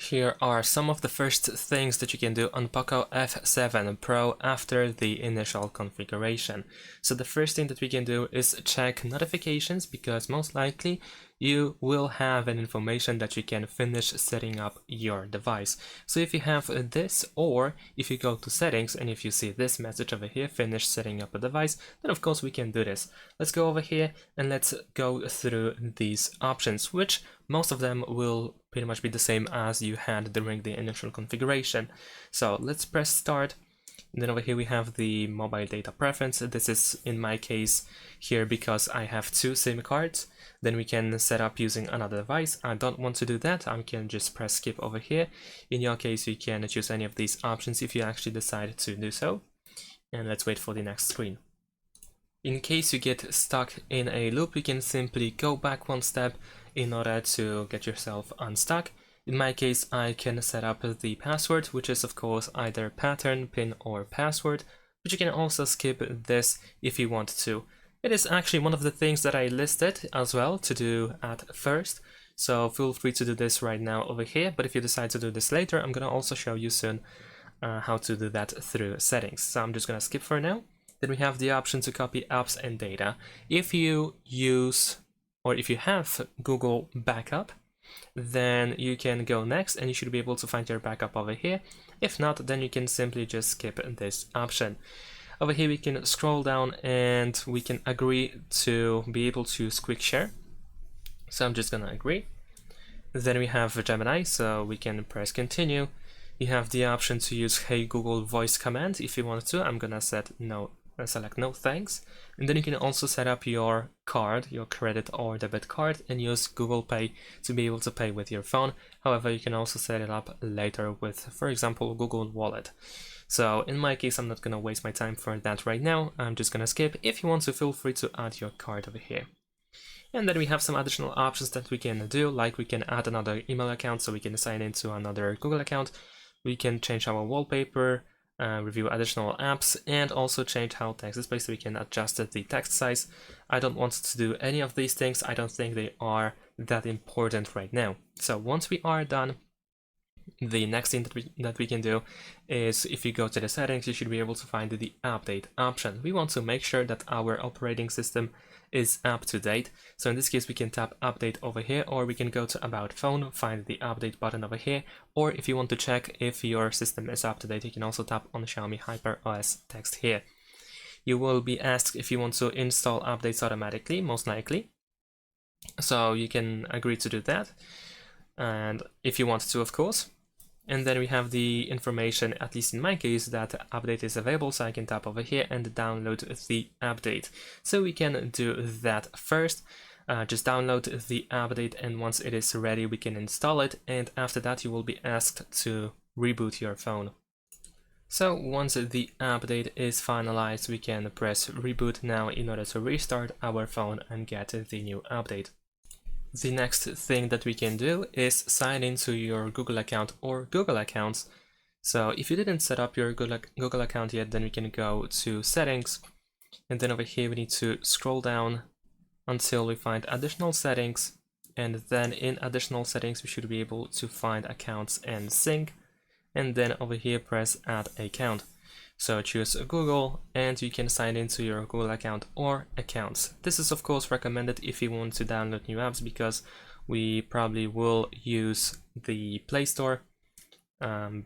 Here are some of the first things that you can do on POCO F7 Pro after the initial configuration. So the first thing that we can do is check notifications, because most likely you will have an information that you can finish setting up your device. So if you have this, or if you go to settings and if you see this message over here, finish setting up a device, then of course we can do this. Let's go over here and let's go through these options, which most of them will pretty much be the same as you had during the initial configuration. So let's press start. And then over here we have the mobile data preference. This is in my case here because I have two SIM cards. Then we can set up using another device. I don't want to do that. I can just press skip over here. In your case, you can choose any of these options if you actually decide to do so. And let's wait for the next screen. In case you get stuck in a loop, you can simply go back one step in order to get yourself unstuck. In my case, I can set up the password, which is of course either pattern, pin, or password, but you can also skip this if you want to. It is actually one of the things that I listed as well to do at first, so feel free to do this right now over here, but if you decide to do this later, I'm gonna also show you soon how to do that through settings. So I'm just gonna skip for now. Then we have the option to copy apps and data. If you use, or if you have Google Backup, then you can go next and you should be able to find your backup over here. If not, then you can simply just skip this option. Over here we can scroll down and we can agree to be able to use quick share. So I'm just gonna agree. Then we have Gemini, so we can press continue. You have the option to use Hey Google voice command if you want to. I'm gonna select no thanks. And then you can also set up your card, your credit or debit card, and use Google Pay to be able to pay with your phone. However, you can also set it up later with, for example, Google Wallet. So in my case, I'm not gonna waste my time for that right now. I'm just gonna skip. If you want to, feel free to add your card over here. And then we have some additional options that we can do, like we can add another email account, so we can sign into another Google account. We can change our wallpaper, review additional apps, and also change how text is placed. We can adjust the text size. I don't want to do any of these things. I don't think they are that important right now. So once we are done, the next thing that we can do is, if you go to the settings, you should be able to find the update option. We want to make sure that our operating system is up to date. So in this case, we can tap update over here, or we can go to about phone, find the update button over here, or if you want to check if your system is up to date, you can also tap on the Xiaomi Hyper OS text here. You will be asked if you want to install updates automatically, most likely. So you can agree to do that, and if you want to, of course. And then we have the information, at least in my case, that update is available, so I can tap over here and download the update. So we can do that first. Just download the update, and once it is ready, we can install it, and after that you will be asked to reboot your phone. So once the update is finalized, we can press reboot now in order to restart our phone and get the new update. The next thing that we can do is sign into your Google account or Google accounts. So if you didn't set up your Google account yet, then we can go to settings, and then over here we need to scroll down until we find additional settings, and then in additional settings we should be able to find accounts and sync, and then over here press add account. So choose Google and you can sign into your Google account or accounts. This is of course recommended if you want to download new apps, because we probably will use the Play Store,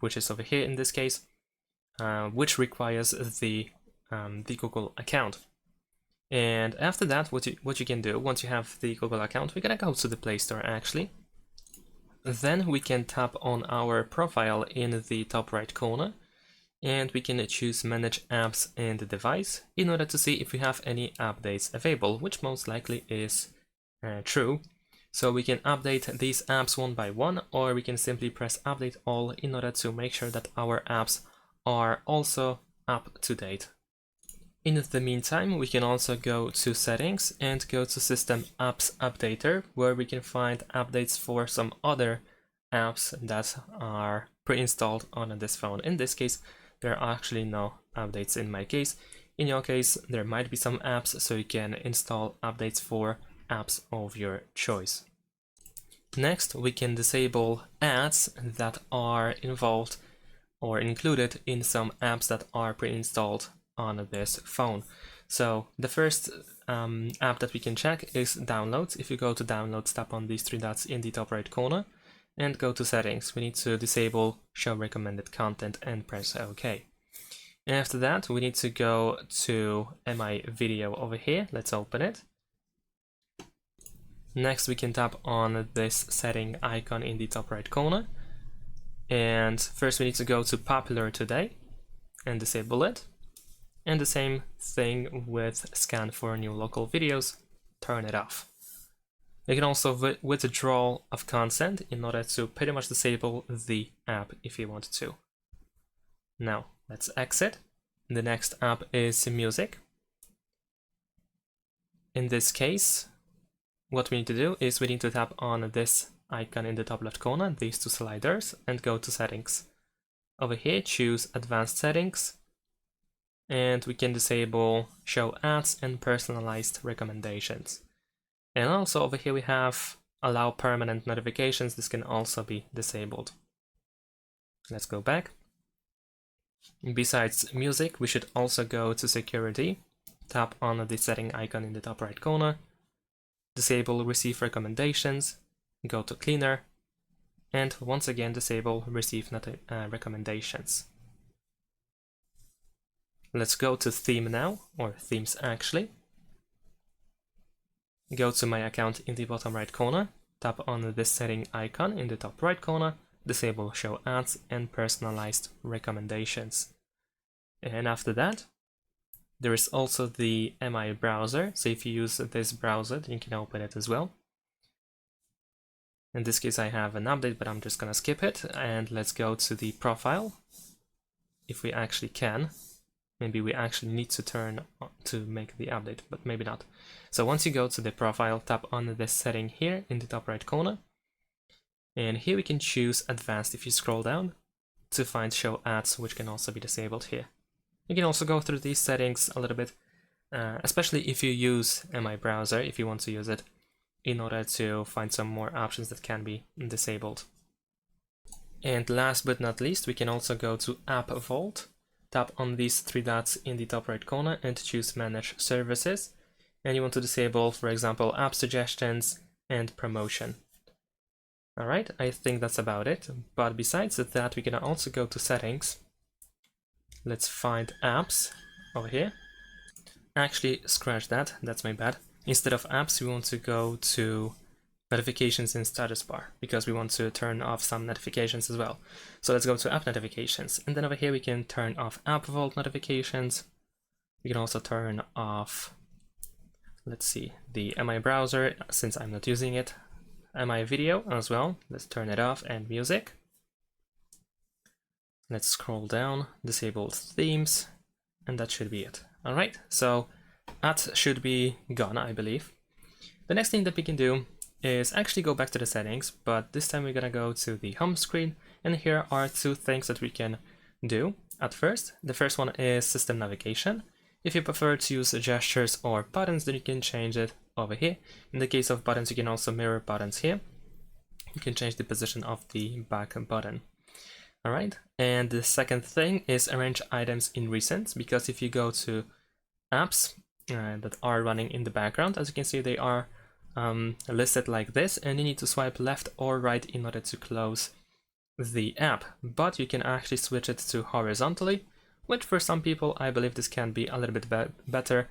which is over here in this case, which requires the Google account. And after that, what you can do, once you have the Google account, we're gonna go to the Play Store actually. Then we can tap on our profile in the top right corner, and we can choose manage apps and device in order to see if we have any updates available, which most likely is true. So we can update these apps one by one, or we can simply press update all in order to make sure that our apps are also up to date. In the meantime, we can also go to settings and go to system apps updater, where we can find updates for some other apps that are pre-installed on this phone. In this case, there are actually no updates in my case. In your case, there might be some apps, so you can install updates for apps of your choice. Next, we can disable ads that are involved or included in some apps that are pre-installed on this phone. So the first app that we can check is downloads. If you go to downloads, tap on these three dots in the top right corner and go to settings. We need to disable show recommended content and press OK. And after that, we need to go to MI video over here. Let's open it. Next, we can tap on this setting icon in the top right corner. And first we need to go to popular today and disable it. And the same thing with scan for new local videos, turn it off. You can also withdraw of consent in order to pretty much disable the app if you want to. Now let's exit. The next app is music. In this case, what we need to do is we need to tap on this icon in the top left corner, these two sliders, and go to settings. Over here, choose advanced settings, and we can disable show ads and personalized recommendations. And also over here we have allow permanent notifications. This can also be disabled. Let's go back. Besides music, we should also go to security, tap on the setting icon in the top right corner, disable receive recommendations, go to cleaner, and once again disable receive recommendations. Let's go to theme now, or themes actually. Go to my account in the bottom right corner, tap on this setting icon in the top right corner, disable show ads and personalized recommendations. And after that, there is also the MI browser, so if you use this browser, then you can open it as well. In this case I have an update, but I'm just gonna skip it, and let's go to the profile. If we actually can, maybe we actually need to turn on to make the update, but maybe not. So once you go to the profile, tap on this setting here in the top right corner, and here we can choose advanced if you scroll down to find show ads, which can also be disabled here. You can also go through these settings a little bit, especially if you use MI browser, if you want to use it, in order to find some more options that can be disabled. And last but not least, we can also go to App Vault, tap on these three dots in the top right corner and choose Manage Services. And you want to disable, for example, app suggestions and promotion. Alright, I think that's about it. But besides that, we can also go to settings. Let's find apps over here. Actually, scratch that, that's my bad. Instead of apps, we want to go to notifications in status bar because we want to turn off some notifications as well. So let's go to app notifications, and then over here we can turn off App Vault notifications. We can also turn off, let's see, the MI browser since I'm not using it, MI video as well. Let's turn it off, and music. Let's scroll down, disable themes, and that should be it. All right, so ads should be gone, I believe. The next thing that we can do is actually go back to the settings, but this time we're gonna go to the home screen, and here are two things that we can do at first. The first one is system navigation. If you prefer to use gestures or buttons, then you can change it over here. In the case of buttons, you can also mirror buttons here. You can change the position of the back button. All right, and the second thing is arrange items in recent, because if you go to apps that are running in the background, as you can see, they are listed like this, and you need to swipe left or right in order to close the app. But you can actually switch it to horizontally, which for some people, I believe this can be a little bit better.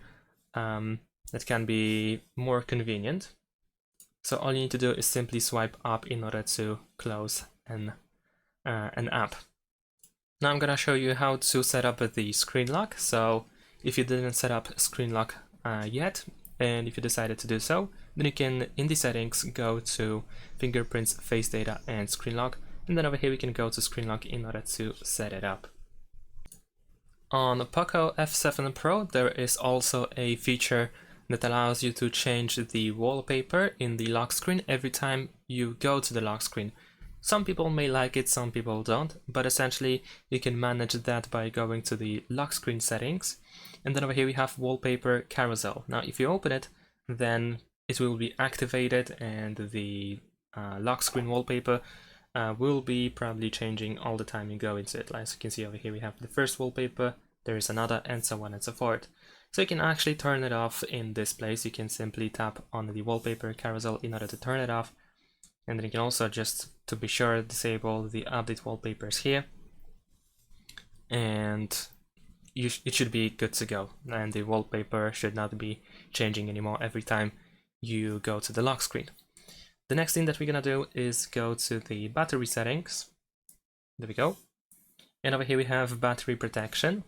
It can be more convenient. So all you need to do is simply swipe up in order to close an app. Now I'm gonna show you how to set up the screen lock. So if you didn't set up screen lock yet, and if you decided to do so, then you can, in the settings, go to fingerprints, face data, and screen lock, and then over here we can go to screen lock in order to set it up. On POCO F7 Pro, there is also a feature that allows you to change the wallpaper in the lock screen every time you go to the lock screen. Some people may like it, some people don't, but essentially you can manage that by going to the lock screen settings, and then over here we have wallpaper carousel. Now if you open it, then it will be activated and the lock screen wallpaper will be probably changing all the time you go into it. As you can see over here, we have the first wallpaper, there is another, and so on and so forth. So you can actually turn it off in this place. You can simply tap on the wallpaper carousel in order to turn it off. And then you can also, just to be sure, disable the update wallpapers here. And it should be good to go. And the wallpaper should not be changing anymore every time you go to the lock screen. The next thing that we're gonna do is go to the battery settings. There we go. And over here we have battery protection.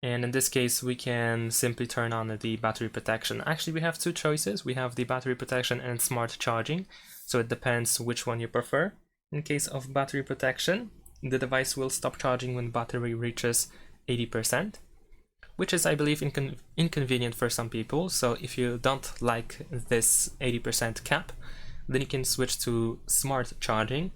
And in this case, we can simply turn on the battery protection. Actually, we have two choices. We have the battery protection and smart charging. So it depends which one you prefer. In case of battery protection, the device will stop charging when battery reaches 80%, which is, I believe, inconvenient for some people. So if you don't like this 80% cap, then you can switch to smart charging.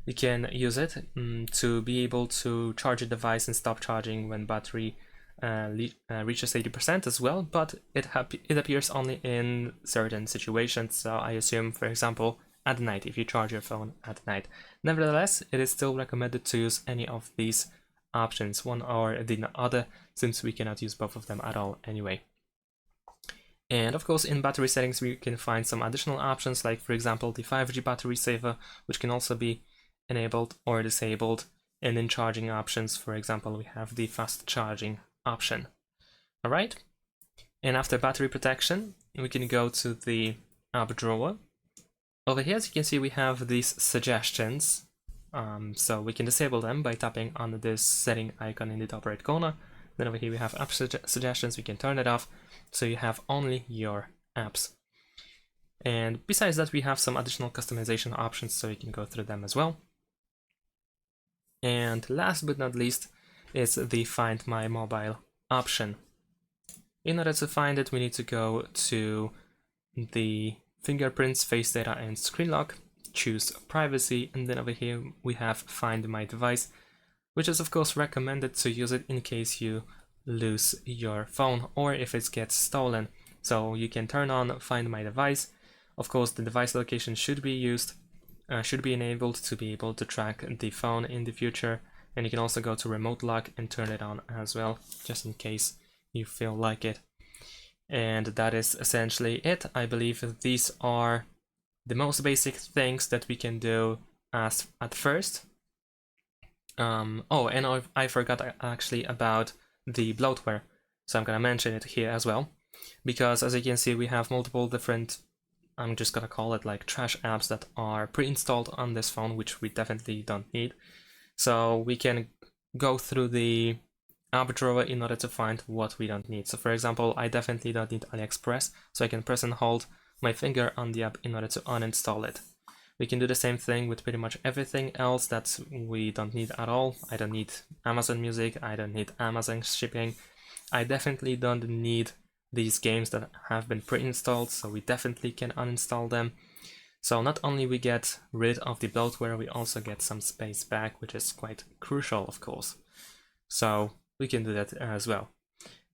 You can use it to be able to charge a device and stop charging when battery reaches 80% as well, but it appears only in certain situations. So I assume, for example, at night, if you charge your phone at night. Nevertheless, it is still recommended to use any of these options, one or the other, since we cannot use both of them at all anyway. And of course, in battery settings, we can find some additional options, like for example, the 5G battery saver, which can also be enabled or disabled. And in charging options, for example, we have the fast charging option. All right. And after battery protection, we can go to the app drawer. Over here, as you can see, we have these suggestions. So we can disable them by tapping on this setting icon in the top right corner. Then over here we have app suggestions. We can turn it off, so you have only your apps. And besides that, we have some additional customization options, so you can go through them as well. And last but not least is the Find My Mobile option. In order to find it, we need to go to the fingerprints, face data, and screen lock, choose privacy, and then over here we have Find My Device, which is of course recommended to use it in case you lose your phone or if it gets stolen. So you can turn on Find My Device. Of course, the device location should be enabled to be able to track the phone in the future. And you can also go to remote lock and turn it on as well, just in case you feel like it. And that is essentially it. I believe these are the most basic things that we can do at first. Oh, and I forgot actually about the bloatware, so I'm gonna mention it here as well, because as you can see, we have multiple different, I'm just gonna call it like trash apps that are pre-installed on this phone, which we definitely don't need. So we can go through the app drawer in order to find what we don't need. So for example, I definitely don't need AliExpress, so I can press and hold my finger on the app in order to uninstall it. We can do the same thing with pretty much everything else that we don't need at all. I don't need Amazon Music, I don't need Amazon shipping. I definitely don't need these games that have been pre-installed, so we definitely can uninstall them. So not only we get rid of the bloatware, we also get some space back, which is quite crucial, of course. So we can do that as well.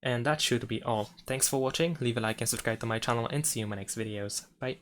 And that should be all. Thanks for watching, leave a like and subscribe to my channel, and see you in my next videos. Bye!